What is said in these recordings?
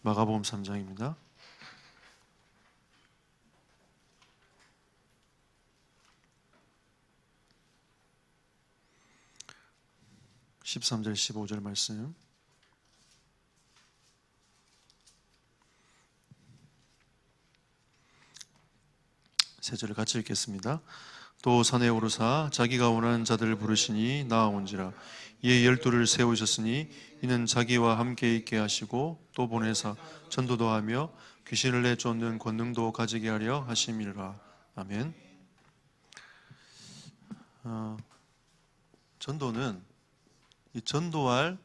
마가복음 3장입니다. 13절 15절 말씀. 세 절을 같이 읽겠습니다. 또 산에 오르사 자기가 원하는 자들을 부르시니 나아온지라. 이에 12를 세우셨으니 이는 자기와 함께 있게 하시고 또 보내사 전도도 하며 귀신을 내쫓는 권능도 가지게 하려 하심이라. 아멘. 전도는 이 전도할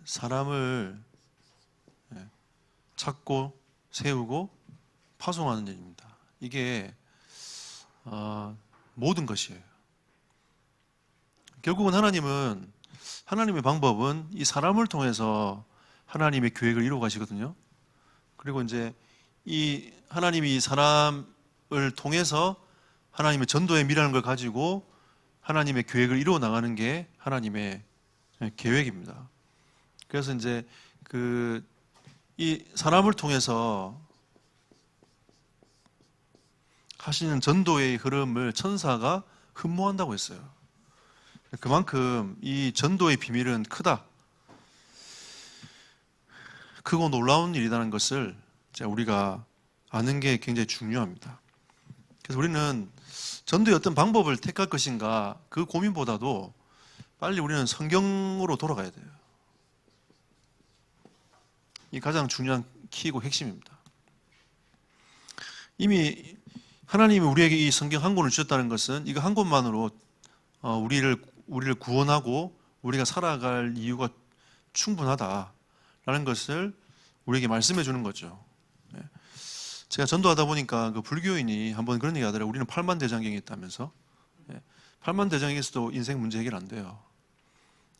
사람을 찾고 세우고 파송하는 일입니다. 이게 모든 것이에요. 결국은 하나님의 방법은 이 사람을 통해서 하나님의 계획을 이루어 가시거든요. 그리고 이제 이 하나님이 이 사람을 통해서 하나님의 전도의 미라는 걸 가지고 하나님의 계획을 이루어 나가는 게 하나님의 계획입니다. 그래서 이제 이 사람을 통해서 하시는 전도의 흐름을 천사가 흠모한다고 했어요. 그만큼 이 전도의 비밀은 크고 놀라운 일이라는 것을 우리가 아는 게 굉장히 중요합니다. 그래서 우리는 전도의 어떤 방법을 택할 것인가 그 고민보다도 빨리 우리는 성경으로 돌아가야 돼요. 이 가장 중요한 키이고 핵심입니다. 이미 하나님이 우리에게 이 성경 한 권을 주셨다는 것은 이거 한 권만으로 우리를 구원하고 우리가 살아갈 이유가 충분하다라는 것을 우리에게 말씀해 주는 거죠. 제가 전도하다 보니까 그 불교인이 한번 그런 얘기 하더라고요. 우리는 팔만대장경이 있다면서. 팔만대장경에서도 인생 문제 해결 안 돼요.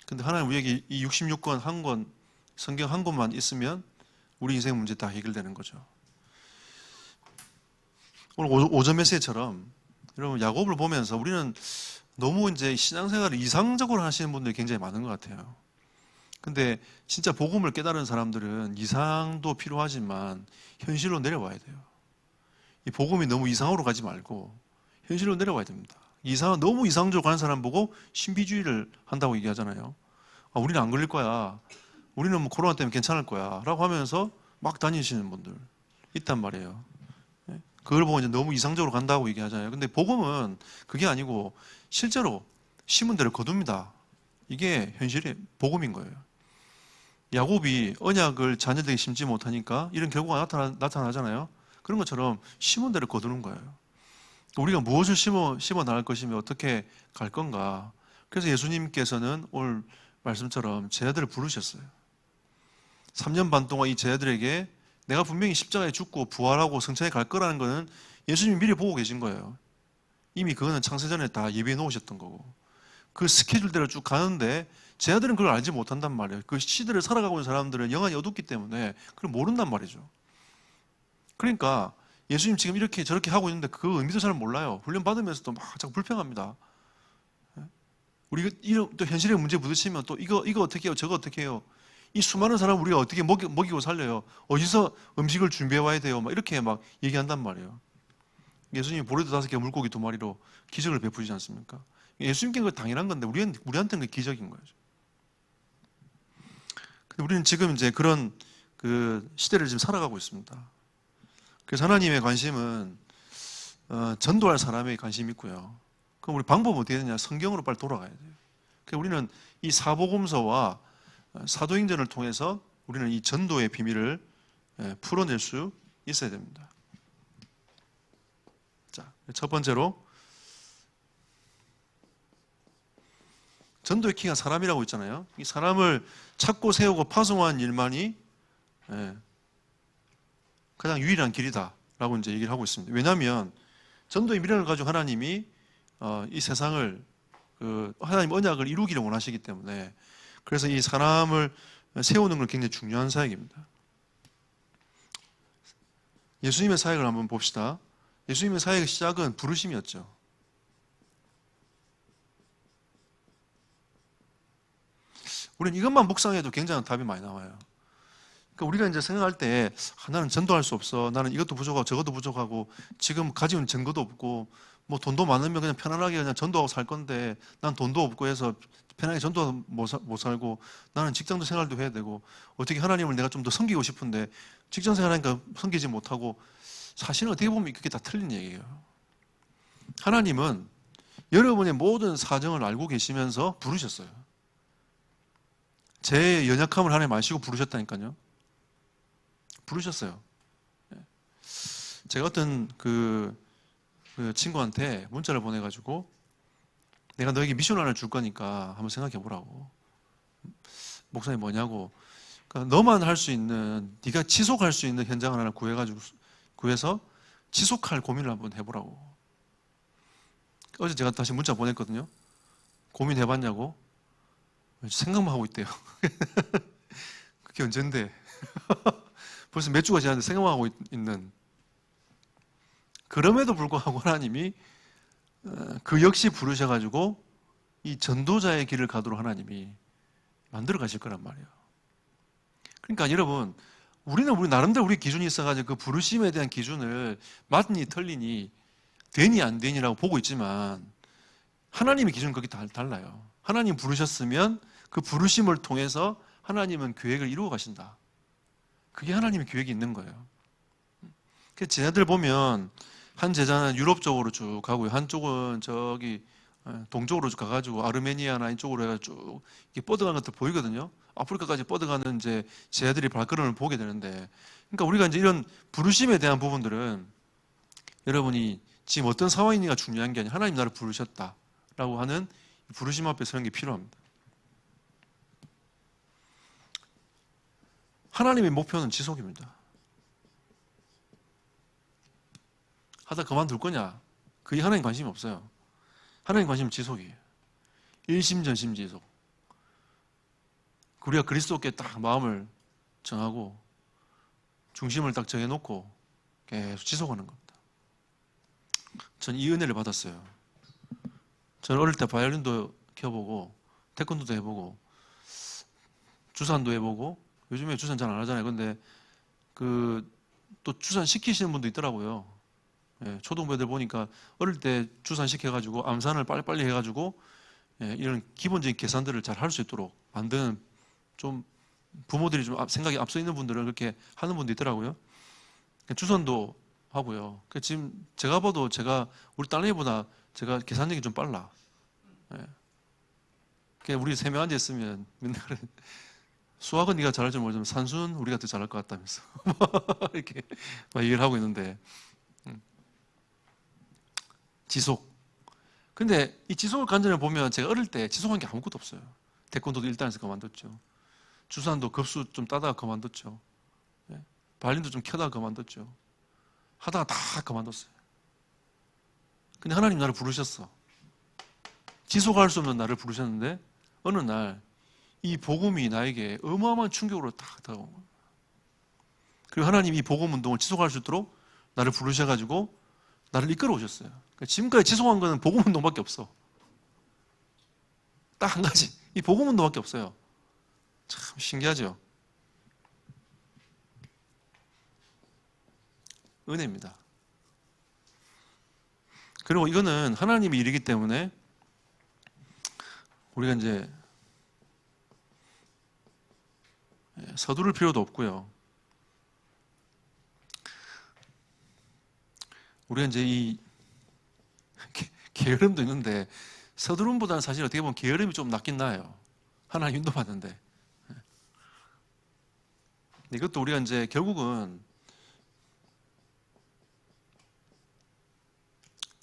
근데 하나님 우리에게 이 66권 한 권, 성경 한 권만 있으면 우리 인생 문제 다 해결되는 거죠. 오늘 오전 메시지처럼 여러분 야곱을 보면서 우리는 너무 이제 신앙생활을 이상적으로 하시는 분들이 굉장히 많은 것 같아요. 근데 진짜 복음을 깨달은 사람들은 이상도 필요하지만 현실로 내려와야 돼요. 이 복음이 너무 이상으로 가지 말고 현실로 내려와야 됩니다. 너무 이상적으로 가는 사람 보고 신비주의를 한다고 얘기하잖아요. 우리는 안 걸릴 거야. 우리는 뭐 코로나 때문에 괜찮을 거야. 라고 하면서 막 다니시는 분들 있단 말이에요. 그걸 보고 이제 너무 이상적으로 간다고 얘기하잖아요. 근데 복음은 그게 아니고 실제로 심은 대로 거둡니다. 이게 현실의 복음인 거예요. 야곱이 언약을 자녀들에게 심지 못하니까 이런 결과가 나타나잖아요. 그런 것처럼 심은 대로 거두는 거예요. 우리가 무엇을 심어 나갈 것이며 어떻게 갈 건가. 그래서 예수님께서는 오늘 말씀처럼 제자들을 부르셨어요. 3년 반 동안 이 제자들에게 내가 분명히 십자가에 죽고 부활하고 성천에 갈 거라는 것은 예수님이 미리 보고 계신 거예요. 이미 그거는 창세전에 다 예비해 놓으셨던 거고 그 스케줄대로 쭉 가는데 제자들은 그걸 알지 못한단 말이에요. 그 시대를 살아가고 있는 사람들은 영안이 어둡기 때문에 그걸 모른단 말이죠. 그러니까 예수님 지금 이렇게 저렇게 하고 있는데 그 의미도 잘 몰라요. 훈련 받으면서도 막 자꾸 불평합니다. 우리가 또 현실에 문제 부딪히면 또 이거 어떻게 해요? 저거 어떻게 해요? 이 수많은 사람 우리가 어떻게 먹이고 살려요? 어디서 음식을 준비해 와야 돼요? 막 이렇게 막 얘기한단 말이에요. 예수님이 보리도 5개, 물고기 2마리로 기적을 베푸시지 않습니까? 예수님께는 그거 당연한 건데 우리한테는 그게 기적인 거죠. 근데 우리는 지금 이제 그런 그 시대를 지금 살아가고 있습니다. 그래서 하나님의 관심은 전도할 사람에게 관심이 있고요. 그럼 우리 방법은 어떻게 되냐? 성경으로 빨리 돌아가야 돼요. 그래서 우리는 이 사복음서와 사도행전을 통해서 우리는 이 전도의 비밀을 풀어낼 수 있어야 됩니다. 자, 첫 번째로 전도의 키가 사람이라고 있잖아요. 이 사람을 찾고 세우고 파송하는 일만이 가장 유일한 길이다라고 이제 얘기를 하고 있습니다. 왜냐하면 전도의 미련을 가지고 하나님이 이 세상을 하나님 언약을 이루기를 원하시기 때문에 그래서 이 사람을 세우는 건 굉장히 중요한 사역입니다. 예수님의 사역을 한번 봅시다. 예수님의 사역의 시작은 부르심이었죠. 우리는 이것만 묵상해도 굉장한 답이 많이 나와요. 그러니까 우리가 이제 생각할 때 나는 전도할 수 없어. 나는 이것도 부족하고 저것도 부족하고 지금 가지고 있는 증거도 없고 뭐 돈도 많으면 그냥 편안하게 그냥 전도하고 살 건데 난 돈도 없고 해서 편하게 전도 못 살고 나는 직장도 생활도 해야 되고 어떻게 하나님을 내가 좀 더 섬기고 싶은데 직장 생활하니까 섬기지 못하고 사실은 어떻게 보면 그게 다 틀린 얘기예요. 하나님은 여러분의 모든 사정을 알고 계시면서 부르셨어요. 제 연약함을 하나님 아시고 부르셨다니까요. 부르셨어요. 제가 어떤 그 친구한테 문자를 보내가지고 내가 너에게 미션 하나 줄 거니까 한번 생각해 보라고. 목사님 뭐냐고. 그러니까 너만 할 수 있는, 네가 지속할 수 있는 현장을 하나 구해서 지속할 고민을 한번 해보라고. 어제 제가 다시 문자 보냈거든요. 고민해봤냐고. 생각만 하고 있대요. 그게 언젠데. 벌써 몇 주가 지났는데 생각만 하고 있는. 그럼에도 불구하고 하나님이 그 역시 부르셔가지고 이 전도자의 길을 가도록 하나님이 만들어 가실 거란 말이에요. 그러니까 여러분, 우리는 우리 나름대로 우리 기준이 있어가지고 그 부르심에 대한 기준을 맞니 틀리니 되니 안 되니라고 보고 있지만 하나님의 기준은 거기 달라요. 하나님 부르셨으면 그 부르심을 통해서 하나님은 계획을 이루어 가신다. 그게 하나님의 계획이 있는 거예요. 그 제자들 보면 한 제자는 유럽 쪽으로 쭉 가고요. 한쪽은 저기 동쪽으로 쭉 가가지고 아르메니아나 이쪽으로 해가지고 쭉 이렇게 뻗어가는 것들 보이거든요. 아프리카까지 뻗어가는 이제 제자들이 발걸음을 보게 되는데, 그러니까 우리가 이제 이런 부르심에 대한 부분들은 여러분이 지금 어떤 상황이니가 중요한 게 아니라 하나님 나를 부르셨다라고 하는 부르심 앞에 서는 게 필요합니다. 하나님의 목표는 지속입니다. 하다 그만둘 거냐? 그게 하나님 관심이 없어요. 하나님 관심은 지속이에요. 일심전심지속. 우리가 그리스도께 딱 마음을 정하고 중심을 딱 정해놓고 계속 지속하는 겁니다. 전 이 은혜를 받았어요. 저는 어릴 때 바이올린도 켜보고 태권도도 해보고 주산도 해보고 요즘에 주산 잘 안 하잖아요. 근데 또 주산 시키시는 분도 있더라고요. 초등부들 보니까 어릴 때 주산 시켜가지고 암산을 빨리빨리 해가지고 이런 기본적인 계산들을 잘 할 수 있도록 만드는, 좀 부모들이 좀 생각이 앞서 있는 분들은 그렇게 하는 분도 있더라고요. 주산도 하고요. 지금 제가 봐도 우리 딸내미보다 제가 계산력이 좀 빨라. 우리 세 명 앉아 있으면 맨날 수학은 네가 잘할 줄 모르지만 산수는 우리가 더 잘할 것 같다면서 이렇게 막 얘기를 하고 있는데, 지속. 근데 이 지속을 관점을 보면 제가 어릴 때 지속한 게 아무것도 없어요. 태권도도 1단에서 그만뒀죠. 주산도 급수 좀 따다가 그만뒀죠. 바이올린도 좀 켜다가 그만뒀죠. 하다가 다 그만뒀어요. 근데 하나님 나를 부르셨어. 지속할 수 없는 나를 부르셨는데 어느 날 이 복음이 나에게 어마어마한 충격으로 딱 다가온 거예요. 그리고 하나님이 이 복음 운동을 지속할 수 있도록 나를 부르셔가지고 나를 이끌어 오셨어요. 그러니까 지금까지 지속한 거는 복음 운동밖에 없어. 딱 한 가지. 이 복음 운동밖에 없어요. 참 신기하죠? 은혜입니다. 그리고 이거는 하나님의 일이기 때문에 우리가 이제 서두를 필요도 없고요. 우리가 이제 이 게으름도 있는데 서두름보다는 사실 어떻게 보면 게으름이 좀 낫긴 나요. 하나님 인도받는데. 이것도 우리가 이제 결국은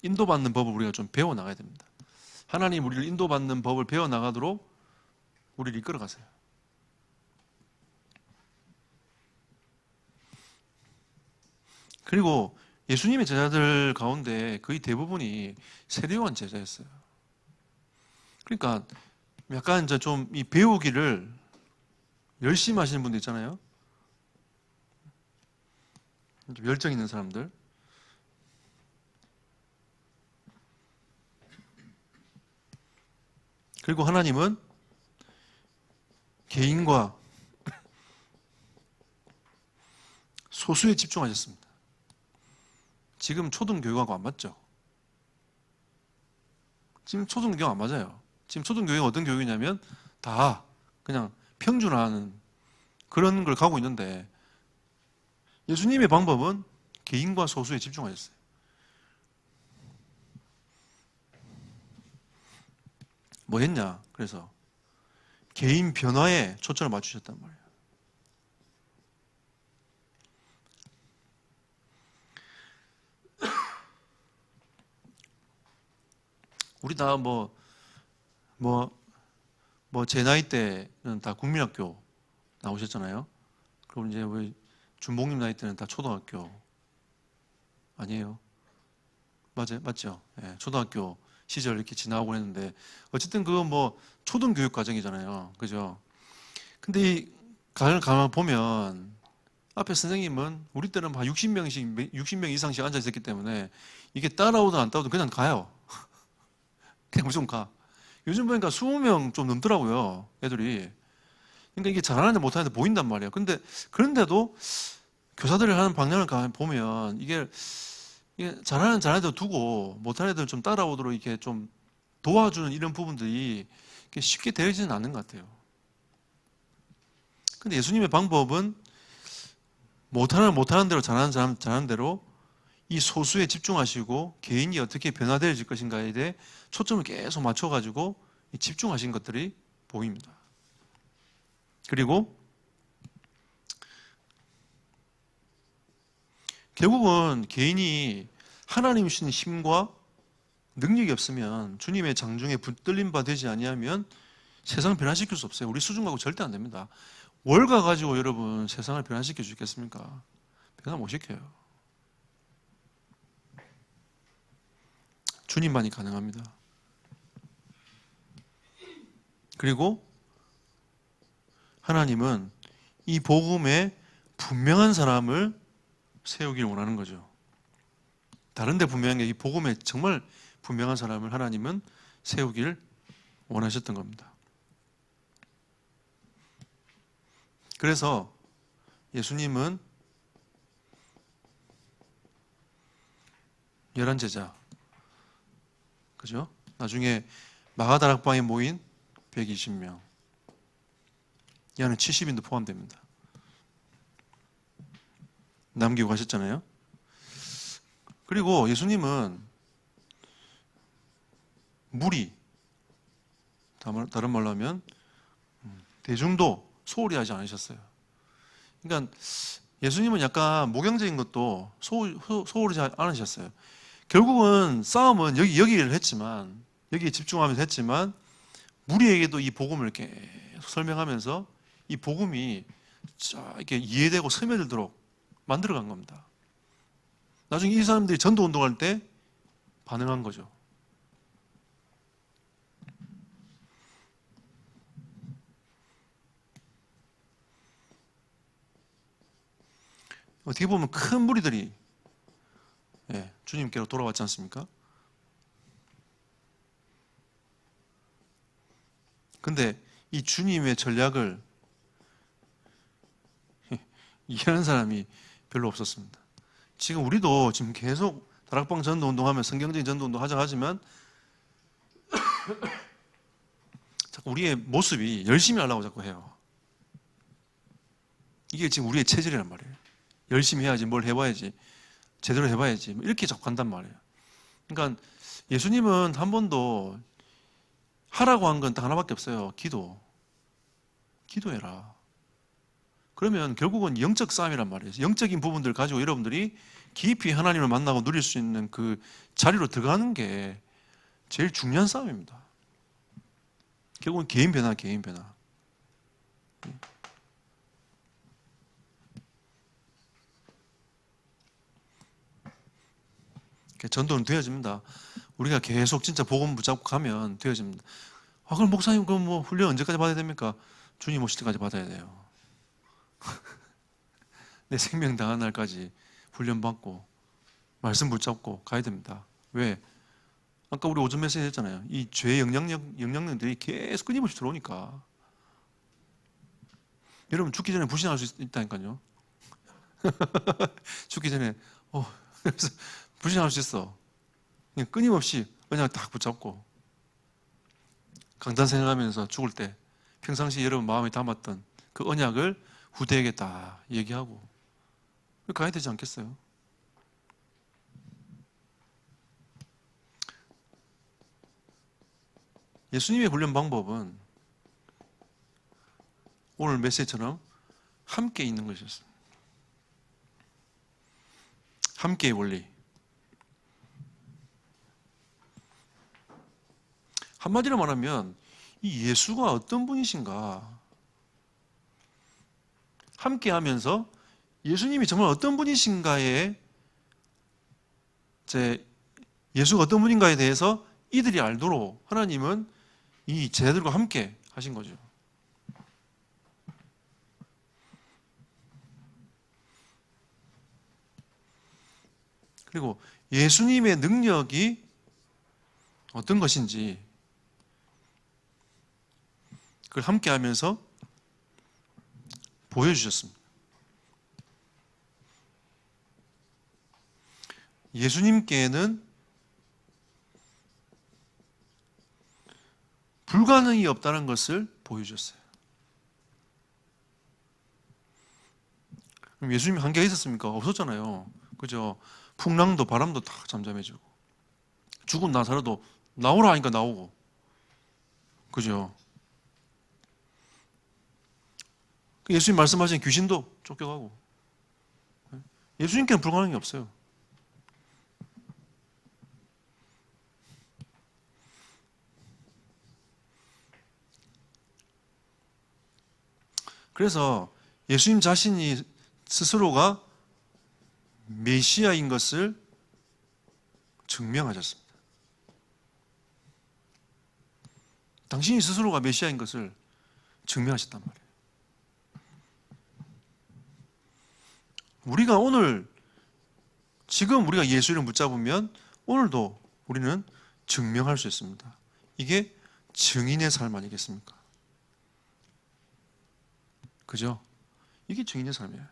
인도받는 법을 우리가 좀 배워나가야 됩니다. 하나님 우리를 인도받는 법을 배워나가도록 우리를 이끌어가세요. 그리고 예수님의 제자들 가운데 거의 대부분이 세례요한 제자였어요. 그러니까 약간 이제 좀 이 배우기를 열심히 하시는 분들 있잖아요. 좀 열정 있는 사람들. 그리고 하나님은 개인과 소수에 집중하셨습니다. 지금 초등교육하고 안 맞죠? 지금 초등교육 안 맞아요. 지금 초등교육은 어떤 교육이냐면 다 그냥 평준화하는 그런 걸 가고 있는데, 예수님의 방법은 개인과 소수에 집중하셨어요. 뭐 했냐? 그래서 개인 변화에 초점을 맞추셨단 말이에요. 우리 다 제 나이 때는 다 국민학교 나오셨잖아요. 그럼 이제 우리 준봉님 나이 때는 다 초등학교 아니에요? 맞아요? 맞죠? 예, 초등학교 시절 이렇게 지나고 했는데, 어쨌든 그거 초등교육 과정이잖아요. 그죠? 근데 이 가만 보면 앞에 선생님은 우리 때는 한 60명 이상씩 앉아 있었기 때문에 이게 따라오든 안 따라오든 그냥 가요. 그냥 무조건 가. 요즘 보니까 20명 좀 넘더라고요, 애들이. 그러니까 이게 잘하는데 못하는데 보인단 말이에요. 근데 그런데도 교사들이 하는 방향을 보면 이게 잘하는 애들 두고 못하는 애들 좀 따라오도록 이렇게 좀 도와주는 이런 부분들이 쉽게 되어지는 않는 것 같아요. 근데 예수님의 방법은 못하는 대로 잘하는 사람 잘하는 대로 이 소수에 집중하시고 개인이 어떻게 변화되어질 것인가에 대해 초점을 계속 맞춰가지고 집중하신 것들이 보입니다. 그리고 결국은 개인이 하나님 주신 힘과 능력이 없으면, 주님의 장중에 붙들림 바 되지 아니하면 세상을 변화시킬 수 없어요. 우리 수준 갖고 절대 안 됩니다. 월가 가지고 여러분 세상을 변화시킬 수 있겠습니까? 변화 못 시켜요. 주님만이 가능합니다. 그리고 하나님은 이 복음에 분명한 사람을 세우길 원하는 거죠. 다른데 분명한 게 이 복음에 정말 분명한 사람을 하나님은 세우길 원하셨던 겁니다. 그래서 예수님은 11제자, 그죠? 나중에 마가다락방에 모인 120명, 이 안에 70인도 포함됩니다. 남기고 가셨잖아요. 그리고 예수님은 무리, 다른 말로 하면 대중도 소홀히 하지 않으셨어요. 그러니까 예수님은 약간 모경적인 것도 소홀히 하지 않으셨어요. 결국은 싸움은 여기를 했지만, 여기에 집중하면서 했지만, 무리에게도 이 복음을 계속 설명하면서 이 복음이 이렇게 이해되고 스며들도록 만들어간 겁니다. 나중에 이 사람들이 전도 운동할 때 반응한 거죠. 어떻게 보면 큰 무리들이 주님께로 돌아왔지 않습니까? 근데 이 주님의 전략을 이해하는 사람이 별로 없었습니다. 지금 우리도 지금 계속 다락방 전도 운동하면 성경적인 전도 운동 하자 하지만 자꾸 우리의 모습이 열심히 하려고 자꾸 해요. 이게 지금 우리의 체질이란 말이에요. 열심히 해야지, 뭘 해봐야지, 제대로 해봐야지, 이렇게 자꾸 한단 말이에요. 그러니까 예수님은 한 번도 하라고 한 건 딱 하나밖에 없어요. 기도해라. 그러면 결국은 영적 싸움이란 말이에요. 영적인 부분들 가지고 여러분들이 깊이 하나님을 만나고 누릴 수 있는 그 자리로 들어가는 게 제일 중요한 싸움입니다. 결국은 개인 변화. 전도는 되어집니다. 우리가 계속 진짜 복음 붙잡고 가면 되어집니다. 그럼 목사님, 그럼 훈련 언제까지 받아야 됩니까? 주님 오실 때까지 받아야 돼요. 내 생명 다한 날까지 훈련 받고 말씀 붙잡고 가야 됩니다. 왜? 아까 우리 오전 메시지 했잖아요. 이 죄의 영향력들이 계속 끊임없이 들어오니까. 여러분 죽기 전에 불신할 수 있다니까요. 죽기 전에 그래서 불신할 수 있어. 그냥 끊임없이 언약을 딱 붙잡고 강단 생각하면서 죽을 때 평상시 여러분 마음에 담았던 그 언약을 후대에게 다 얘기하고 가야 되지 않겠어요? 예수님의 훈련 방법은 오늘 메시지처럼 함께 있는 것이었어요. 함께의 원리. 한마디로 말하면 이 예수가 어떤 분이신가, 함께하면서 예수님이 정말 어떤 분이신가에 예수가 어떤 분인가에 대해서 이들이 알도록 하나님은 이 제자들과 함께 하신 거죠. 그리고 예수님의 능력이 어떤 것인지 그걸 함께 하면서 보여주셨습니다. 예수님께는 불가능이 없다는 것을 보여주셨어요. 그럼 예수님이 한계가 있었습니까? 없었잖아요. 그죠? 풍랑도 바람도 다 잠잠해지고 죽은 나사로도 나오라 하니까 나오고, 그죠? 예수님 말씀하신 귀신도 쫓겨가고. 예수님께는 불가능이 없어요. 그래서 예수님 자신이 스스로가 메시아인 것을 증명하셨습니다. 당신이 스스로가 메시아인 것을 증명하셨단 말이에요. 우리가 지금 우리가 예수를 붙잡으면 오늘도 우리는 증명할 수 있습니다. 이게 증인의 삶 아니겠습니까? 그죠? 이게 증인의 삶이에요.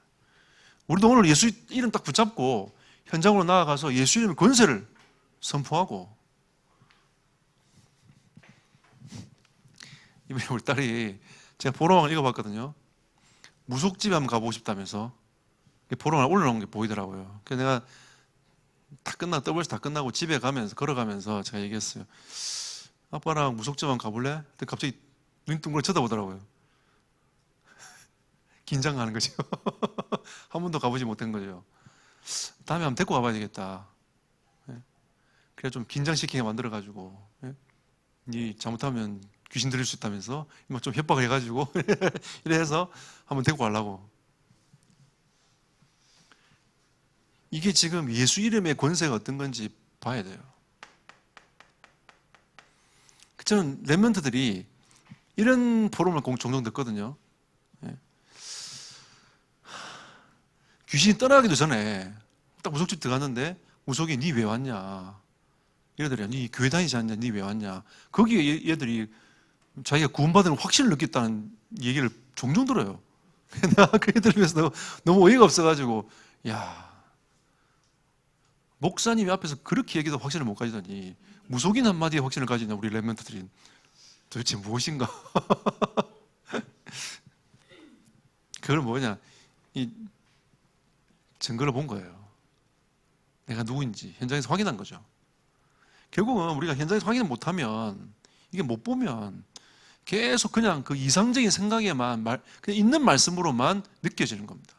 우리도 오늘 예수 이름 딱 붙잡고 현장으로 나아가서 예수 이름의 권세를 선포하고. 이번에 우리 딸이 제가 보로왕을 읽어봤거든요. 무속집에 한번 가보고 싶다면서 보로왕을 올려놓은 게 보이더라고요. 그래서 내가 WS 다 끝나고 집에 가면서 걸어가면서 제가 얘기했어요. 아빠랑 무속집 한번 가볼래? 근데 갑자기 눈동그랗게 쳐다보더라고요. 긴장하는 거죠. 한 번도 가보지 못한 거죠. 다음에 한번 데리고 가봐야 되겠다. 그래 좀 긴장시키게 만들어가지고, 니 잘못하면 귀신 들릴 수 있다면서 막 좀 협박을 해가지고 이래 해서 한번 데리고 가려고. 이게 지금 예수 이름의 권세가 어떤 건지 봐야 돼요. 저는 랩런트들이 이런 포럼을 종종 듣거든요. 귀신이 떠나가기도 전에 딱 무속집 들어갔는데 무속이 니 왜 왔냐 이러더래요. 니 교회 다니지 않냐? 니 왜 왔냐? 거기에 얘들이 자기가 구원받은 확신을 느꼈다는 얘기를 종종 들어요. 내가 그 애들 위해서 너무 어이가 없어가지고, 야, 목사님이 앞에서 그렇게 얘기도 확신을 못 가지다니 무속인 한마디에 확신을 가지냐 우리 랩런트들이 도대체 무엇인가? 그걸 뭐냐, 이 증거를 본 거예요. 내가 누구인지 현장에서 확인한 거죠. 결국은 우리가 현장에서 확인을 못하면, 이게 못 보면 계속 그냥 그 이상적인 생각에만 그냥 있는 말씀으로만 느껴지는 겁니다.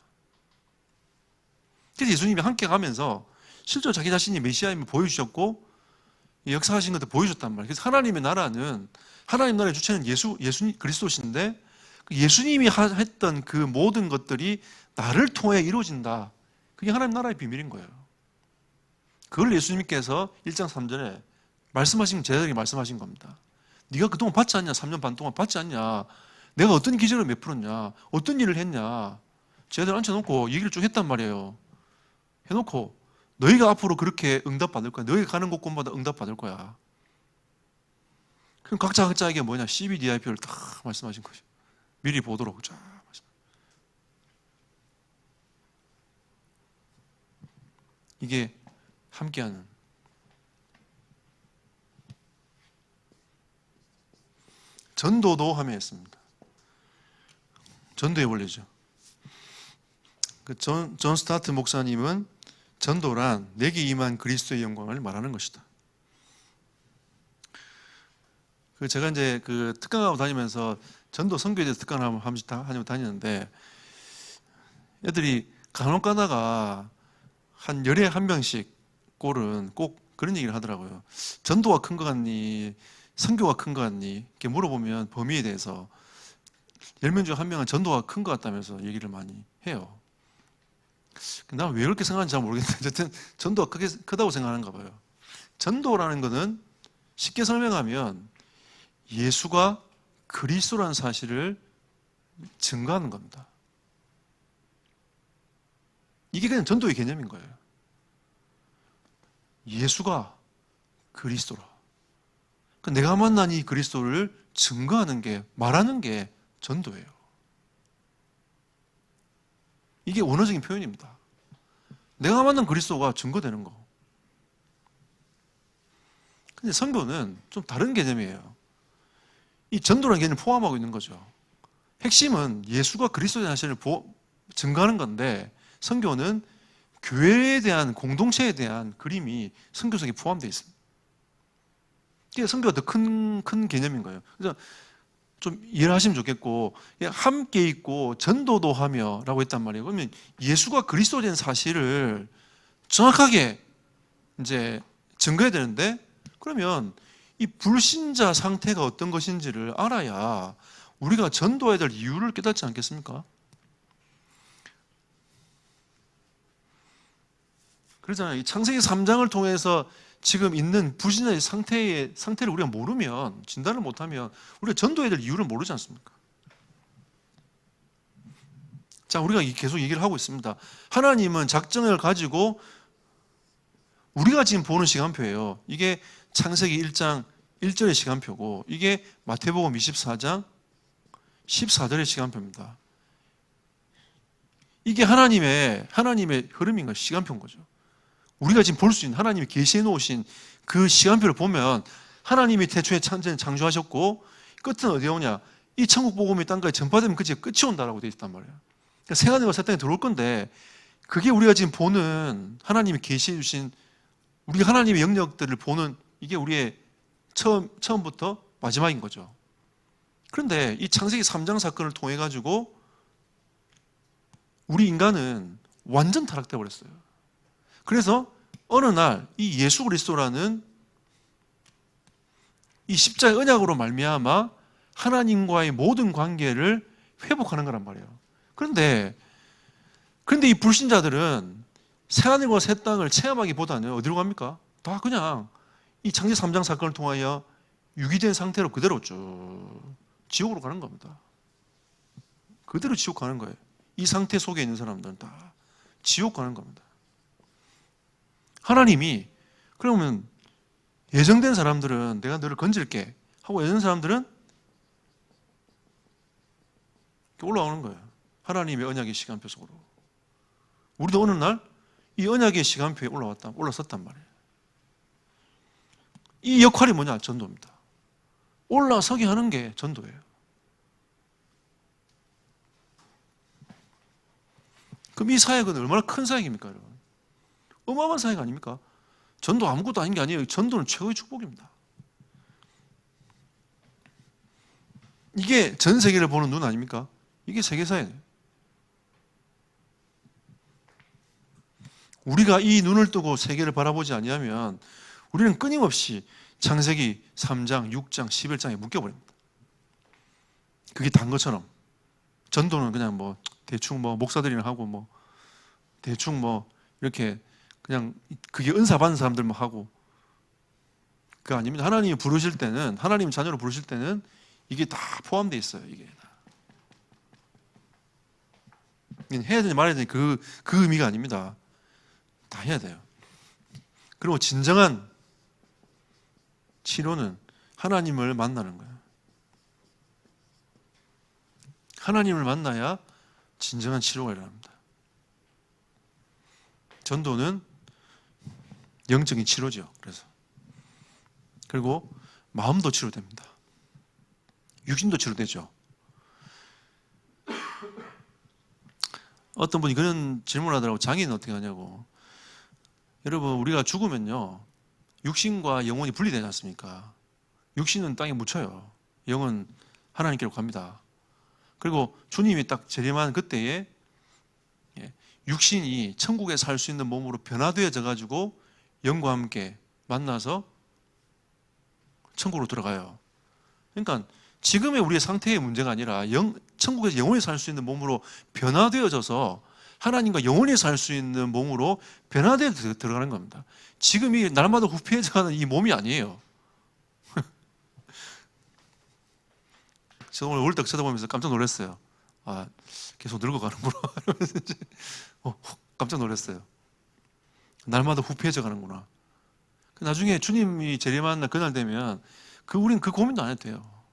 그래서 예수님이 함께 가면서 실제로 자기 자신이 메시아임을 보여주셨고 역사하신 것도 보여줬단 말이에요. 그래서 하나님의 나라는, 하나님 나라의 주체는 예수님 그리스도신데 예수님이 했던 그 모든 것들이 나를 통해 이루어진다. 그게 하나님 나라의 비밀인 거예요. 그걸 예수님께서 1장 3절에 말씀하신 제자들에게 말씀하신 겁니다. 네가 그동안 받지 않냐? 3년 반 동안 받지 않냐? 내가 어떤 기적을 베풀었냐? 어떤 일을 했냐? 제자들 앉혀놓고 얘기를 쭉 했단 말이에요. 해놓고 너희가 앞으로 그렇게 응답받을 거야. 너희가 가는 곳곳마다 응답받을 거야. 그럼 각자에게 뭐냐? CBDIP를 딱 말씀하신 거죠. 미리 보도록 쫙 말씀. 이게 함께하는 전도도 함에 있습니다. 전도의 원리죠. 존 스타트 목사님은 전도란 내게 임한 그리스도의 영광을 말하는 것이다. 제가 이제 특강하고 다니면서 전도 선교에 대해서 특강을 한번 다니는데 애들이 간혹 가다가 한 열에 한 명씩 꼴은 꼭 그런 얘기를 하더라고요. 전도가 큰 것 같니? 선교가 큰 것 같니? 이렇게 물어보면 범위에 대해서 10명 중 한 명은 전도가 큰 것 같다면서 얘기를 많이 해요. 난 왜 그렇게 생각하는지 잘 모르겠는데 어쨌든 전도가 크다고 생각하는가 봐요. 전도라는 것은 쉽게 설명하면 예수가 그리스도라는 사실을 증거하는 겁니다. 이게 그냥 전도의 개념인 거예요. 예수가 그리스도라. 내가 만난 이 그리스도를 증거하는 게, 말하는 게 전도예요. 이게 원어적인 표현입니다. 내가 만난 그리스도가 증거되는 거. 근데 선교는 좀 다른 개념이에요. 이 전도라는 개념을 포함하고 있는 거죠. 핵심은 예수가 그리스도의 사실을 증거하는 건데, 선교는 교회에 대한, 공동체에 대한 그림이 선교 속에 포함되어 있습니다. 이게 선교가 더 큰 개념인 거예요. 그래서 좀 이해를 하시면 좋겠고, 함께 있고 전도도 하며 라고 했단 말이에요. 그러면 예수가 그리스도인 사실을 정확하게 이제 증거해야 되는데, 그러면 이 불신자 상태가 어떤 것인지를 알아야 우리가 전도해야 될 이유를 깨닫지 않겠습니까? 그러잖아요. 이 창세기 3장을 통해서 지금 있는 불신자의 상태를 우리가 모르면, 진단을 못하면 우리가 전도해야 될 이유를 모르지 않습니까? 자, 우리가 계속 얘기를 하고 있습니다. 하나님은 작정을 가지고 우리가 지금 보는 시간표예요. 이게 창세기 1장 1절의 시간표고, 이게 마태복음 24장 14절의 시간표입니다. 이게 하나님의 흐름인 거, 시간표인 거죠. 우리가 지금 볼 수 있는, 하나님이 계시해 놓으신 그 시간표를 보면 하나님이 태초에 천지를 창조하셨고 끝은 어디에 오냐? 이 천국 복음이 땅까지 전파되면 그게 끝이 온다라고 되어 있단 말이에요. 그러니까 새하늘과 새 땅에 들어올 건데, 그게 우리가 지금 보는 하나님이 계시해 주신, 우리가 하나님의 영역들을 보는, 이게 우리의 처음부터 마지막인 거죠. 그런데 이 창세기 3장 사건을 통해 가지고 우리 인간은 완전 타락돼 버렸어요. 그래서 어느 날 이 예수 그리스도라는 이 십자가의 언약으로 말미암아 하나님과의 모든 관계를 회복하는 거란 말이에요. 그런데 이 불신자들은 새하늘과 새 땅을 체험하기보다는 어디로 갑니까? 다 그냥 이 창세기 3장 사건을 통하여 유기된 상태로 그대로 쭉 지옥으로 가는 겁니다. 그대로 지옥 가는 거예요. 이 상태 속에 있는 사람들은 다 지옥 가는 겁니다. 하나님이 그러면 예정된 사람들은 내가 너를 건질게 하고, 예정된 사람들은 올라오는 거예요. 하나님의 언약의 시간표 속으로. 우리도 어느 날 이 언약의 시간표에 올라섰단 말이에요. 이 역할이 뭐냐? 전도입니다. 올라서게 하는 게 전도예요. 그럼 이 사역은 얼마나 큰 사역입니까, 여러분? 어마어마한 사역 아닙니까? 전도 아무것도 아닌 게 아니에요. 전도는 최고의 축복입니다. 이게 전 세계를 보는 눈 아닙니까? 이게 세계사예요. 우리가 이 눈을 뜨고 세계를 바라보지 아니하면 우리는 끊임없이 창세기 3장, 6장, 11장에 묶여버립니다. 그게 단 것처럼 전도는 그냥 대충 목사들이나 하고 대충 이렇게 그냥 그게 은사 받는 사람들만 하고, 그거 아닙니다. 하나님이 부르실 때는, 하나님 자녀로 부르실 때는 이게 다 포함되어 있어요. 이게 해야 되니 말아야 되니 그 의미가 아닙니다. 다 해야 돼요. 그리고 진정한 치료는 하나님을 만나는 거예요. 하나님을 만나야 진정한 치료가 일어납니다. 전도는 영적인 치료죠. 그리고 마음도 치료됩니다. 육신도 치료되죠. 어떤 분이 그런 질문을 하더라고. 장애인은 어떻게 하냐고. 여러분, 우리가 죽으면요, 육신과 영혼이 분리되지 않습니까? 육신은 땅에 묻혀요. 영은 하나님께로 갑니다. 그리고 주님이 딱 재림한 그때에 육신이 천국에 살 수 있는 몸으로 변화되어져 가지고 영과 함께 만나서 천국으로 들어가요. 그러니까 지금의 우리의 상태의 문제가 아니라 천국에서 영원히 살 수 있는 몸으로 변화되어져서 하나님과 영원히 살 수 있는 몸으로 변화되어 들어가는 겁니다. 지금이 날마다 후패해져가는 이 몸이 아니에요. 제가 오늘 월덕 쳐다보면서 깜짝 놀랐어요. 아, 계속 늙어가는구나. 깜짝 놀랐어요. 날마다 후패해져 가는구나. 나중에 주님이 재림하는 날 그날 되면 우린 그 고민도 안 해도 돼요.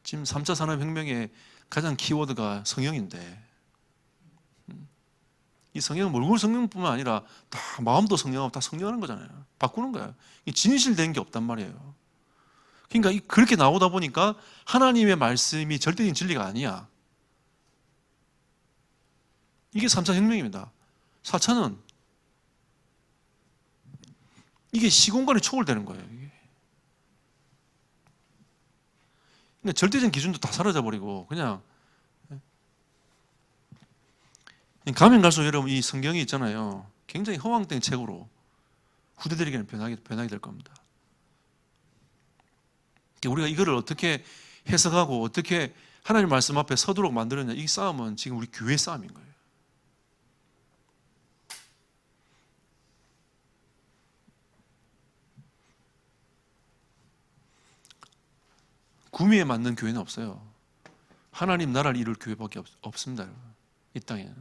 지금 3차 산업혁명의 가장 키워드가 성령인데, 이 성령은 얼굴 성령뿐만 아니라 다 마음도 성령하고 다 성령하는 거잖아요. 바꾸는 거예요. 진실된 게 없단 말이에요. 그러니까 그렇게 나오다 보니까 하나님의 말씀이 절대적인 진리가 아니야. 이게 3차 혁명입니다. 4차는 이게 시공간이 초월되는 거예요. 근데 절대적인 기준도 다 사라져버리고 그냥 가면 갈수록 여러분 이 성경이 있잖아요. 굉장히 허황된 책으로 후대들에게는 변하게 될 겁니다. 우리가 이거를 어떻게 해석하고 어떻게 하나님 말씀 앞에 서도록 만들었냐, 이 싸움은 지금 우리 교회 싸움인 거예요. 구미에 맞는 교회는 없어요. 하나님 나라를 이룰 교회밖에 없습니다. 이 땅에는.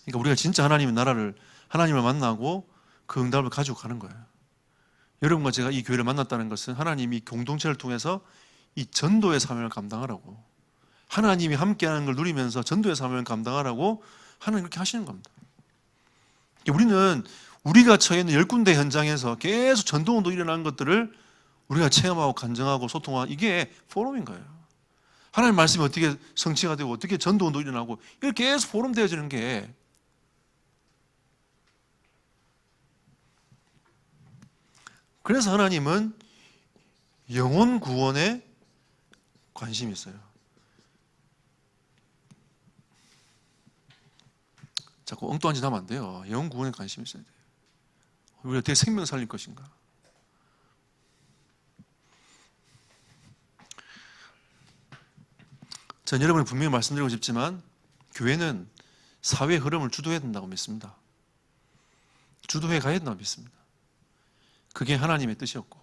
그러니까 우리가 진짜 하나님을 만나고 그 응답을 가지고 가는 거예요. 여러분과 제가 이 교회를 만났다는 것은 하나님이 공동체를 통해서 이 전도의 사명을 감당하라고, 하나님이 함께하는 걸 누리면서 전도의 사명을 감당하라고 하나님 그렇게 하시는 겁니다. 우리는 우리가 처해 있는 10군데 현장에서 계속 전도운동 일어나는 것들을 우리가 체험하고 간증하고 소통하고, 이게 포럼인 거예요. 하나님 말씀이 어떻게 성취가 되고 어떻게 전도운동 일어나고 이렇게 계속 포럼 되어지는 게, 그래서 하나님은 영혼 구원에 관심이 있어요. 자꾸 엉뚱한 짓 하면 안 돼요. 영혼 구원에 관심이 있어야 돼요. 우리가 어떻게 생명 살릴 것인가. 전 여러분이 분명히 말씀드리고 싶지만 교회는 사회 흐름을 주도해야 된다고 믿습니다. 주도해 가야 된다고 믿습니다. 그게 하나님의 뜻이었고,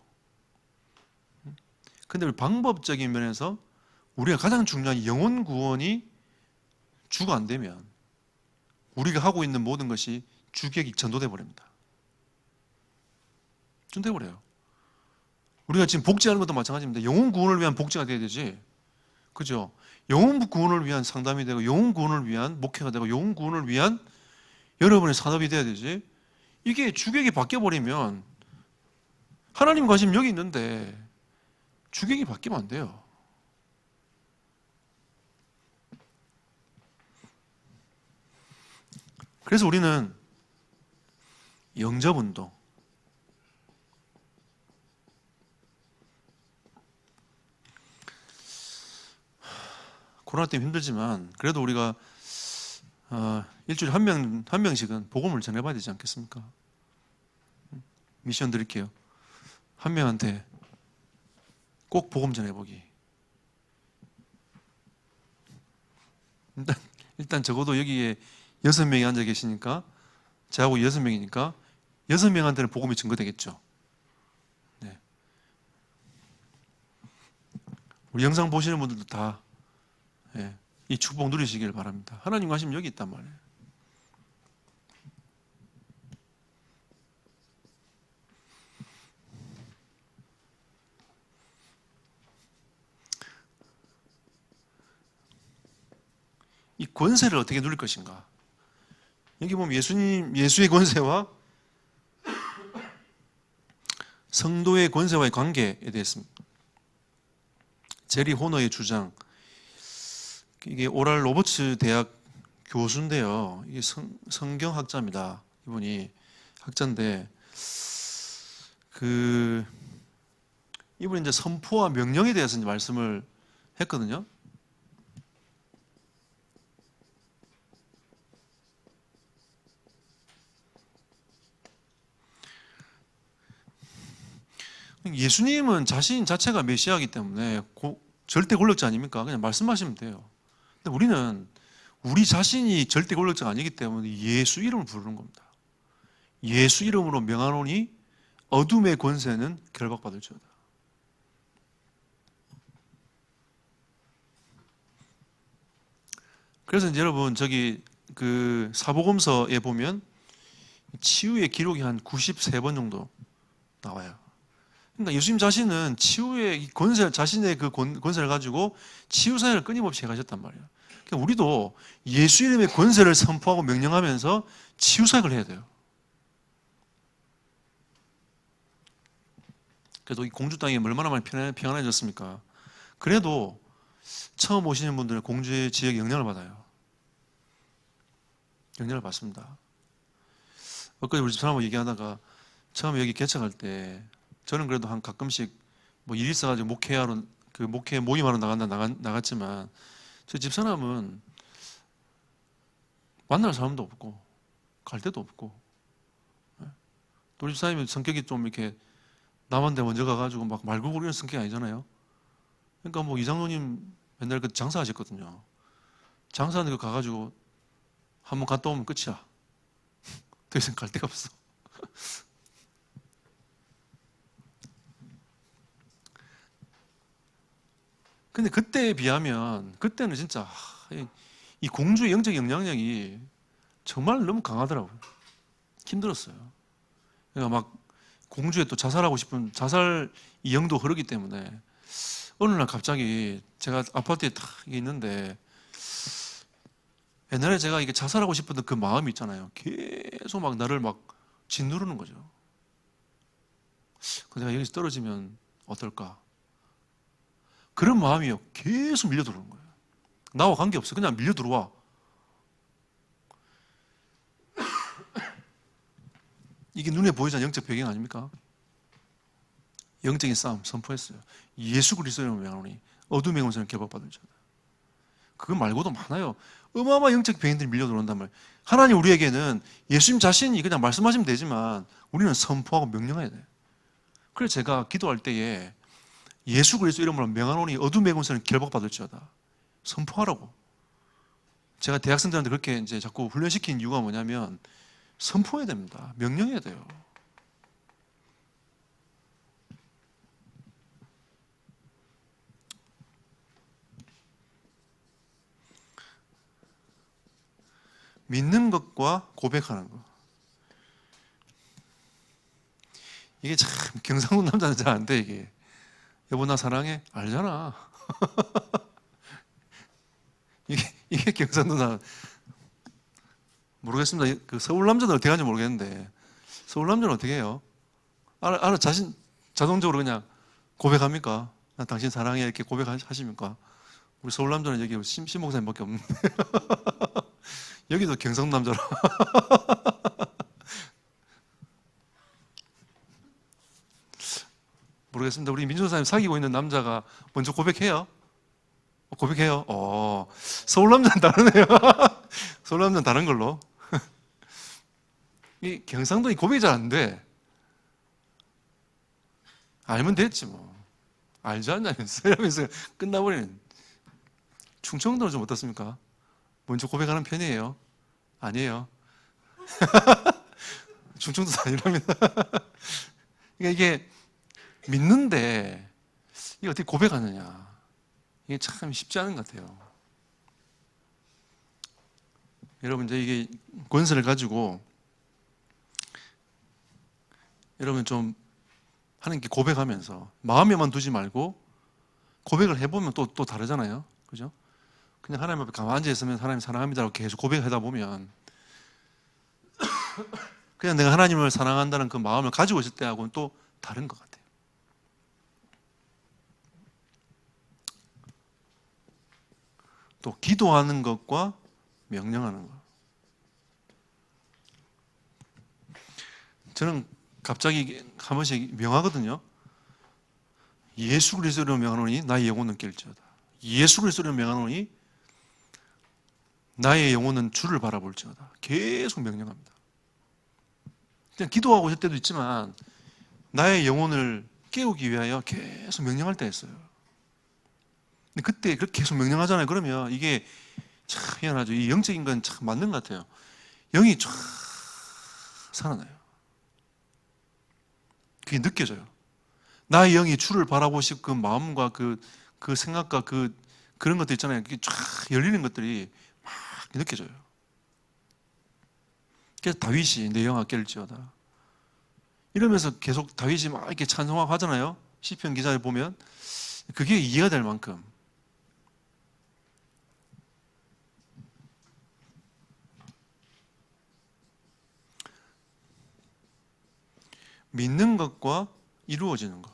근데 우리 방법적인 면에서 우리가 가장 중요한 영혼 구원이 주가 안 되면 우리가 하고 있는 모든 것이 주객이 전도돼 버립니다. 전도돼 버려요. 우리가 지금 복지하는 것도 마찬가지입니다. 영혼 구원을 위한 복지가 돼야 되지, 그죠? 영혼 구원을 위한 상담이 되고, 영혼 구원을 위한 목회가 되고, 영혼 구원을 위한 여러분의 산업이 돼야 되지. 이게 주객이 바뀌어 버리면, 하나님 관심 여기 있는데 주객이 바뀌면 안 돼요. 그래서 우리는 영접운동, 코로나 때문에 힘들지만 그래도 우리가 일주일에 한 명씩은 복음을 전해봐야 되지 않겠습니까? 미션 드릴게요. 한 명한테 꼭 복음 전해보기. 일단 적어도 여기에 6명이 앉아 계시니까, 저하고 6명이니까 6명한테는 복음이 증거되겠죠. 네. 우리 영상 보시는 분들도 다 이 축복 누리시길 바랍니다. 하나님 관심 여기 있단 말이에요. 이 권세를 어떻게 누릴 것인가? 여기 보면 예수의 권세와 성도의 권세와의 관계에 대해서입니다. 제리 호너의 주장, 이게 오랄 로버츠 대학 교수인데요. 이게 성경학자입니다. 이분이 학자인데, 이분이 이제 선포와 명령에 대해서 이제 말씀을 했거든요. 예수님은 자신 자체가 메시아이기 때문에 절대 권력자 아닙니까? 그냥 말씀하시면 돼요. 근데 우리는 우리 자신이 절대 권력자가 아니기 때문에 예수 이름을 부르는 겁니다. 예수 이름으로 명하노니 어둠의 권세는 결박받을지어다. 그래서 이제 여러분 사복음서에 보면 치유의 기록이 한 93번 정도 나와요. 그러니까 예수님 자신은 치유의 권세, 자신의 그 권세를 가지고 치유 사역을 끊임없이 해가셨단 말이에요. 그러니까 우리도 예수 이름의 권세를 선포하고 명령하면서 치유 사역을 해야 돼요. 그래도 이 공주 땅이 얼마나 많이 평안해졌습니까? 그래도 처음 오시는 분들은 공주의 지역에 영향을 받아요. 영향을 받습니다. 엊그제 우리 집사람하고 얘기하다가 처음에 여기 개척할 때 저는 그래도 한 가끔씩 뭐 일 있어가지고 목회 모임하러 나갔지만 저 집사람은 만날 사람도 없고 갈 데도 없고, 또 우리 집사님은 성격이 좀 이렇게 남한테 먼저 가가지고 막 말구르는 성격이 아니잖아요. 그러니까 뭐 이장로님 맨날 그 장사하셨거든요. 장사하는 거 가가지고 한번 갔다 오면 끝이야. 더 이상 갈 데가 없어. 근데 그때에 비하면 그때는 진짜 이 공주의 영적 영향력이 정말 너무 강하더라고요. 힘들었어요. 그러니까 막 공주에 또 자살하고 싶은 자살 이 영도 흐르기 때문에 어느 날 갑자기 제가 아파트에 딱 있는데, 옛날에 제가 이게 자살하고 싶었던 그 마음이 있잖아요. 계속 막 나를 막 짓누르는 거죠. 내가 여기서 떨어지면 어떨까? 그런 마음이요. 계속 밀려 들어오는 거예요. 나와 관계없어. 그냥 밀려 들어와. 이게 눈에 보이잖아요. 영적 배경 아닙니까? 영적인 싸움 선포했어요. 예수 그리스도의 이름으로 명하노니 어둠의 권세는 결박받을 자다. 그거 말고도 많아요. 어마어마한 영적 배경들이 밀려 들어온단 말이에요. 하나님 우리에게는 예수님 자신이 그냥 말씀하시면 되지만 우리는 선포하고 명령해야 돼요. 그래서 제가 기도할 때에 예수 그리스도 이름으로 명하노니 어둠의 권세는 결박받을지어다. 선포하라고. 제가 대학생들한테 그렇게 이제 자꾸 훈련시킨 이유가 뭐냐면 선포해야 됩니다. 명령해야 돼요. 믿는 것과 고백하는 것. 이게 참 경상도 남자는 잘 안 돼, 이게. 여보 나 사랑해? 알잖아. 이게 경상도 남 모르겠습니다. 그 서울 남자는 어떻게 하는지 모르겠는데 서울 남자는 어떻게 해요? 자동적으로 그냥 고백합니까? 나 당신 사랑해 이렇게 고백하십니까? 우리 서울 남자는 여기 심 목사님밖에 없는데 여기도 경상도 남자라. 모르겠습니다. 우리 민준사님 사귀고 있는 남자가 먼저 고백해요? 고백해요? 서울 남자는 다르네요. 서울 남자는 다른 걸로. 이 경상도 이 고백이 잘 안 돼. 알면 됐지 뭐. 알지 않냐면서 이러면서 끝나버리는. 충청도는 좀 어떻습니까? 먼저 고백하는 편이에요? 아니에요. 충청도도 아니랍니다. 그러니까 이게 믿는데 이게 어떻게 고백하느냐, 이게 참 쉽지 않은 것 같아요. 여러분 이제 이게 권세를 가지고 여러분 좀 하나님께 고백하면서 마음에만 두지 말고 고백을 해보면 또 다르잖아요. 그죠? 그냥 하나님 앞에 가만히 앉아 있으면 하나님 사랑합니다라고 계속 고백하다 보면 그냥 내가 하나님을 사랑한다는 그 마음을 가지고 있을 때하고는 또 다른 것 같아요. 또 기도하는 것과 명령하는 것. 저는 갑자기 한 번씩 명하거든요. 예수 그리스도로 명하노니 나의 영혼은 깰지어다. 예수 그리스도로 명하노니 나의 영혼은 주를 바라볼지어다. 계속 명령합니다. 그냥 기도하고 있을 때도 있지만 나의 영혼을 깨우기 위하여 계속 명령할 때가 있어요. 근데 그때 그렇게 계속 명령하잖아요. 그러면 이게 참 희한하죠. 이 영적인 건 참 맞는 것 같아요. 영이 쫙 살아나요. 그게 느껴져요. 나의 영이 주를 바라보고 싶은 그 마음과 그 생각과 그런 것들 있잖아요. 그게 쫙 열리는 것들이 막 느껴져요. 그래서 다윗이 내 영아 깰지어다 이러면서 계속 다윗이 막 이렇게 찬송하고 하잖아요. 시편 기사에 보면 그게 이해가 될 만큼 믿는 것과 이루어지는 것.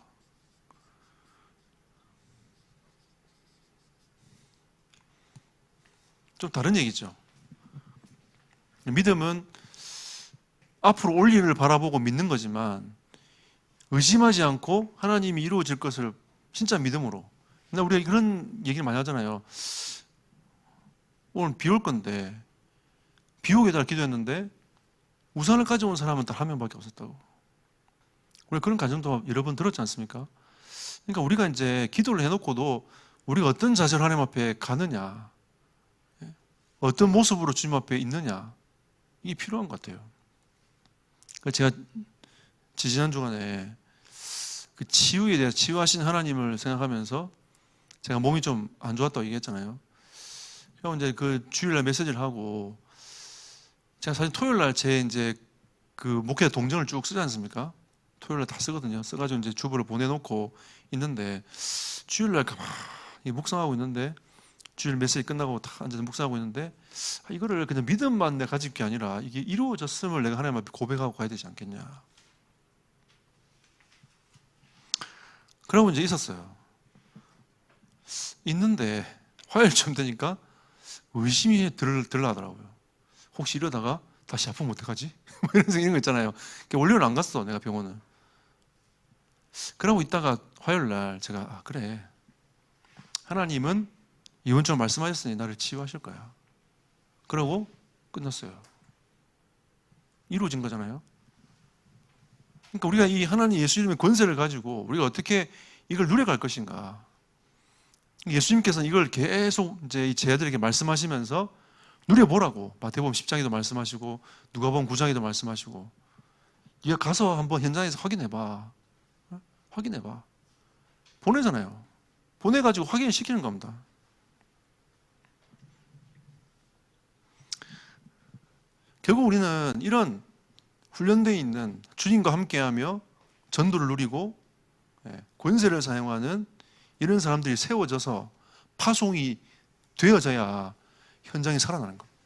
좀 다른 얘기죠. 믿음은 앞으로 올 일을 바라보고 믿는 거지만 의심하지 않고 하나님이 이루어질 것을 진짜 믿음으로. 근데 우리가 그런 얘기를 많이 하잖아요. 오늘 비 올 건데 비 오게 해달라 기도했는데 우산을 가져온 사람은 딱 한 명밖에 없었다고. 우리 그런 가정도 여러 번 들었지 않습니까? 그러니까 우리가 이제 기도를 해놓고도 우리가 어떤 자세로 하나님 앞에 가느냐, 어떤 모습으로 주님 앞에 있느냐, 이게 필요한 것 같아요. 제가 지지난 주간에 그 치유에 대해 치유하신 하나님을 생각하면서 제가 몸이 좀 안 좋았다고 얘기했잖아요. 그럼 이제 그 주일날 메시지를 하고 제가 사실 토요일날 제 이제 그 목회 동정을 쭉 쓰지 않습니까? 토요일날 다 쓰거든요. 써가지고 이제 주보를 보내놓고 있는데 주일날 가만히 묵상하고 있는데 주일 메시지 끝나고 다 앉아서 묵상하고 있는데 이거를 그냥 믿음만 내가 가질 게 아니라 이게 이루어졌음을 내가 하나님 앞에 고백하고 가야 되지 않겠냐. 그러고 이제 있었어요. 있는데 화요일쯤 되니까 의심이 들라하더라고요. 혹시 이러다가 다시 아프면 어떡하지? 이런 거 있잖아요. 원래는 안 갔어, 내가 병원은. 그러고 있다가 화요일날 제가 그래, 하나님은 이번처럼 말씀하셨으니 나를 치유하실 거야. 그러고 끝났어요. 이루어진 거잖아요. 그러니까 우리가 이 하나님 예수 이름의 권세를 가지고 우리가 어떻게 이걸 누려갈 것인가. 예수님께서는 이걸 계속 이제 이 제자들에게 말씀하시면서 누려보라고 마태복음 10장에도 말씀하시고 누가복음 9장에도 말씀하시고 네가 가서 한번 현장에서 확인해봐. 확인해봐. 보내잖아요. 보내가지고 확인을 시키는 겁니다. 결국 우리는 이런 훈련되어 있는 주님과 함께하며 전도를 누리고 권세를 사용하는 이런 사람들이 세워져서 파송이 되어져야 현장이 살아나는 겁니다.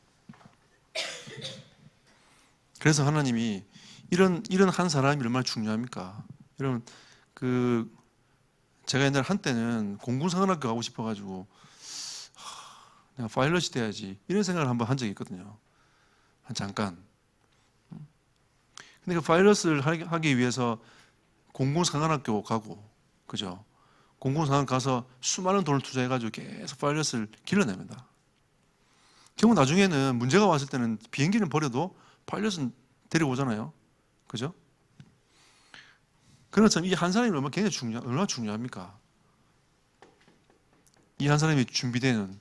그래서 하나님이 이런 한 사람이 얼마나 중요합니까? 여러분, 제가 옛날 한때는 공군사관학교 가고 싶어가지고 내가 파일럿이 돼야지 이런 생각을 한번 한 적이 있거든요. 잠깐. 근데 그 파일럿을 하기 위해서 공군사관학교 가고, 그죠? 공군사관 가서 수많은 돈을 투자해가지고 계속 파일럿을 길러냅니다. 결국 나중에는 문제가 왔을 때는 비행기는 버려도 파일럿은 데려오잖아요. 그죠? 그런 것처럼 이 한 사람이 얼마나 중요합니까? 이 한 사람이 준비되는,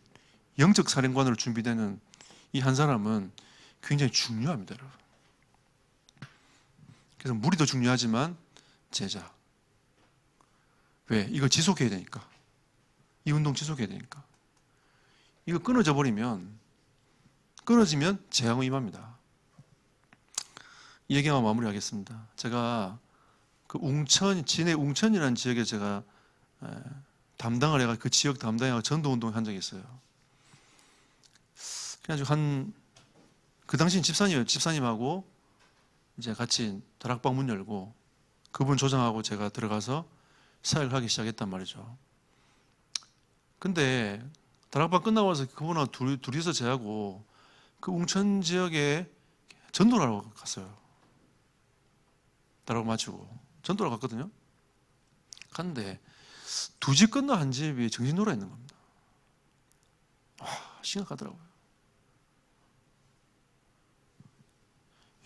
영적 사령관으로 준비되는 이 한 사람은 굉장히 중요합니다, 여러분. 그래서 물이 더 중요하지만 제자. 왜? 이거 지속해야 되니까. 이 운동 지속해야 되니까. 이거 끊어지면 재앙이 임합니다. 이 얘기만 마무리하겠습니다. 제가 그 진해 웅천이라는 지역에 제가 담당을 해가 그 지역 담당해가 전도운동을 한 적이 있어요. 그래가지고 그 당시 집사님하고 이제 같이 다락방 문 열고 그분 조장하고 제가 들어가서 사역을 하기 시작했단 말이죠. 근데 다락방 끝나고 나서 그분하고 둘이서 제하고 그 웅천 지역에 전도를 하러 갔어요. 다락방 마치고 전도를 갔거든요. 갔는데 두 집 건너 한 집이 정신노래 있는 겁니다. 와, 심각하더라고요.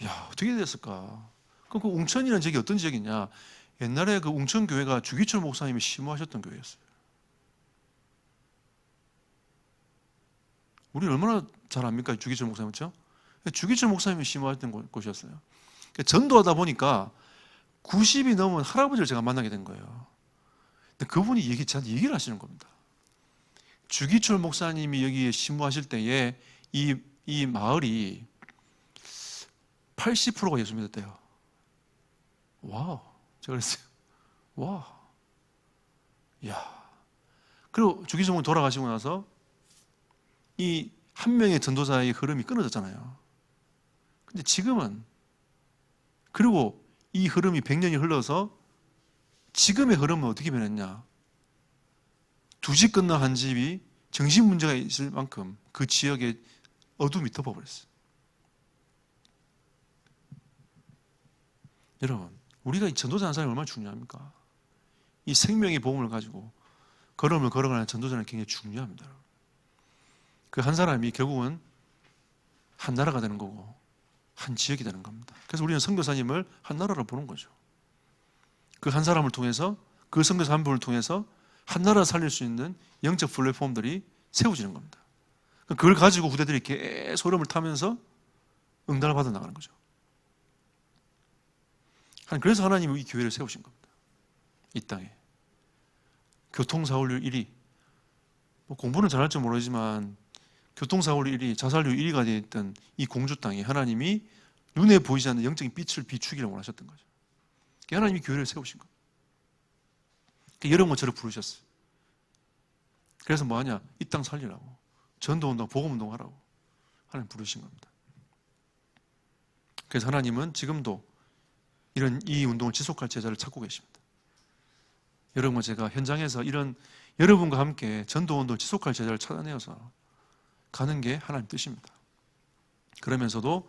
야, 어떻게 됐을까? 그럼 그 웅천이라는 지역이 어떤 지역이냐? 옛날에 그 웅천 교회가 주기철 목사님이 심호하셨던 교회였어요. 우리 얼마나 잘 압니까? 주기철 목사님, 그렇죠? 주기철 목사님이 심호하셨던 곳이었어요. 전도하다 보니까 90이 넘은 할아버지를 제가 만나게 된 거예요. 근데 그분이 저한테 얘기를 하시는 겁니다. 주기철 목사님이 여기에 심호하실 때에 이 마을이 80%가 예수 믿었대요. 와우. 제가 그랬어요. 와. 야. 그리고 주기철 목사님 돌아가시고 나서 이 한 명의 전도자의 흐름이 끊어졌잖아요. 근데 지금은, 그리고 이 흐름이 100년이 흘러서 지금의 흐름은 어떻게 변했냐? 두 집 건너 한 집이 정신 문제가 있을 만큼 그 지역에 어둠이 덮어버렸어요. 여러분, 우리가 이 전도자라는 사람이 얼마나 중요합니까? 이 생명의 복음을 가지고 걸음을 걸어가는 전도자는 굉장히 중요합니다. 그 한 사람이 결국은 한 나라가 되는 거고 한 지역이 되는 겁니다. 그래서 우리는 선교사님을 한 나라로 보는 거죠. 그 한 사람을 통해서, 그 선교사 한 분을 통해서 한 나라를 살릴 수 있는 영적 플랫폼들이 세워지는 겁니다. 그걸 가지고 후대들이 계속 흐름을 타면서 응답을 받아 나가는 거죠. 그래서 하나님이 이 교회를 세우신 겁니다. 이 땅에. 교통사고율 1위. 공부는 잘할 줄 모르지만 교통사고율 1위, 자살률 1위가 되어 있던 이 공주 땅에 하나님이 눈에 보이지 않는 영적인 빛을 비추기를 원하셨던 거죠. 하나님이 교회를 세우신 겁니다. 여러분과 저를 부르셨어요. 그래서 뭐하냐? 이 땅 살리라고, 전도운동, 복음운동 하라고 하나님 부르신 겁니다. 그래서 하나님은 지금도 이 운동을 지속할 제자를 찾고 계십니다. 여러분과 제가 현장에서 이런 여러분과 함께 전도운동을 지속할 제자를 찾아내어서 가는 게 하나님 뜻입니다. 그러면서도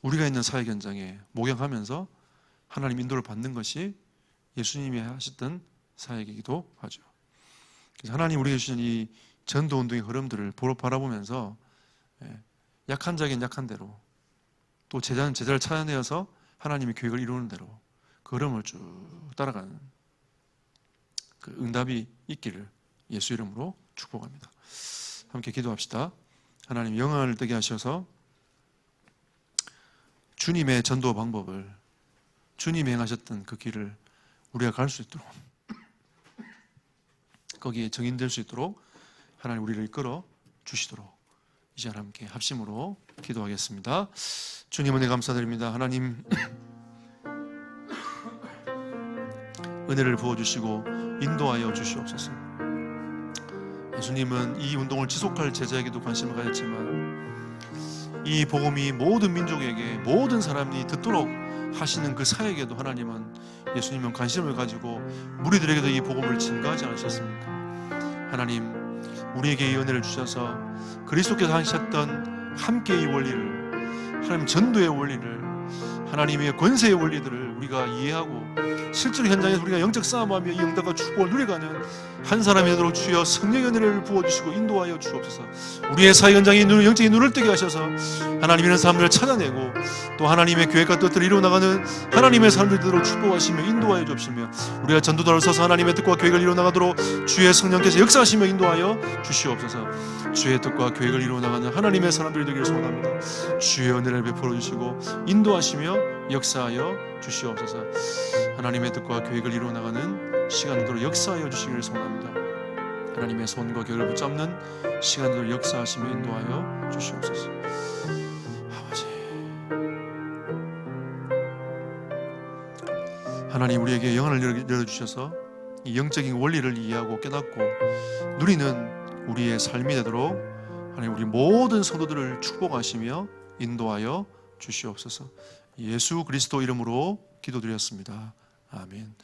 우리가 있는 사역 현장에 목양하면서 하나님 인도를 받는 것이 예수님이 하셨던 사역이기도 하죠. 그래서 하나님 우리에게 주신 이 전도운동의 흐름들을 바라보면서 약한 자에겐 약한 대로, 또 제자는 제자를 찾아내어서 하나님의 계획을 이루는 대로 그 흐름을 쭉 따라가는 그 응답이 있기를 예수 이름으로 축복합니다. 함께 기도합시다. 하나님 영광을 뜨게 하셔서 주님의 전도 방법을, 주님이 행하셨던 그 길을 우리가 갈 수 있도록, 거기에 정인될 수 있도록 하나님 우리를 이끌어 주시도록 이제 함께 합심으로 기도하겠습니다. 주님 은혜 감사드립니다. 하나님 은혜를 부어주시고 인도하여 주시옵소서. 예수님은 이 운동을 지속할 제자에게도 관심을 가졌지만 이 복음이 모든 민족에게, 모든 사람이 듣도록 하시는 그 사역에도 하나님은, 예수님은 관심을 가지고 무리들에게도 이 복음을 증거하지 않으셨습니까? 하나님 우리에게 이 은혜를 주셔서 그리스도께서 하셨던 함께의 원리를, 하나님 전도의 원리를, 하나님의 권세의 원리들을 우리가 이해하고 실제로 현장에서 우리가 영적 싸움하며 이 응답과 축복을 누려가는 한 사람이 되도록 주여 성령의 은혜를 부어주시고 인도하여 주옵소서. 우리의 사회 현장에 영적인 눈을 뜨게 하셔서 하나님 이런 사람들을 찾아내고 또 하나님의 계획과 뜻들을 이루어나가는 하나님의 사람들이 되도록 축복하시며 인도하여 주옵시며, 우리가 전도자로 서서 하나님의 뜻과 계획을 이루어나가도록 주의 성령께서 역사하시며 인도하여 주시옵소서. 주의 뜻과 계획을 이루어나가는 하나님의 사람들이 되기를 소원합니다. 주의 은혜를 베풀어 주시고 인도하시며 역사하여 주시옵소서. 하나님의 뜻과 계획을 이루어나가는 시간들로 역사하여 주시기를 소원합니다. 하나님의 손과 계획을 붙잡는 시간들을 역사하시며 인도하여 주시옵소서. 아버지, 하나님 우리에게 영안을 열어주셔서 이 영적인 원리를 이해하고 깨닫고 누리는 우리의 삶이 되도록 하나님 우리 모든 성도들을 축복하시며 인도하여 주시옵소서. 예수 그리스도 이름으로 기도드렸습니다. 아멘.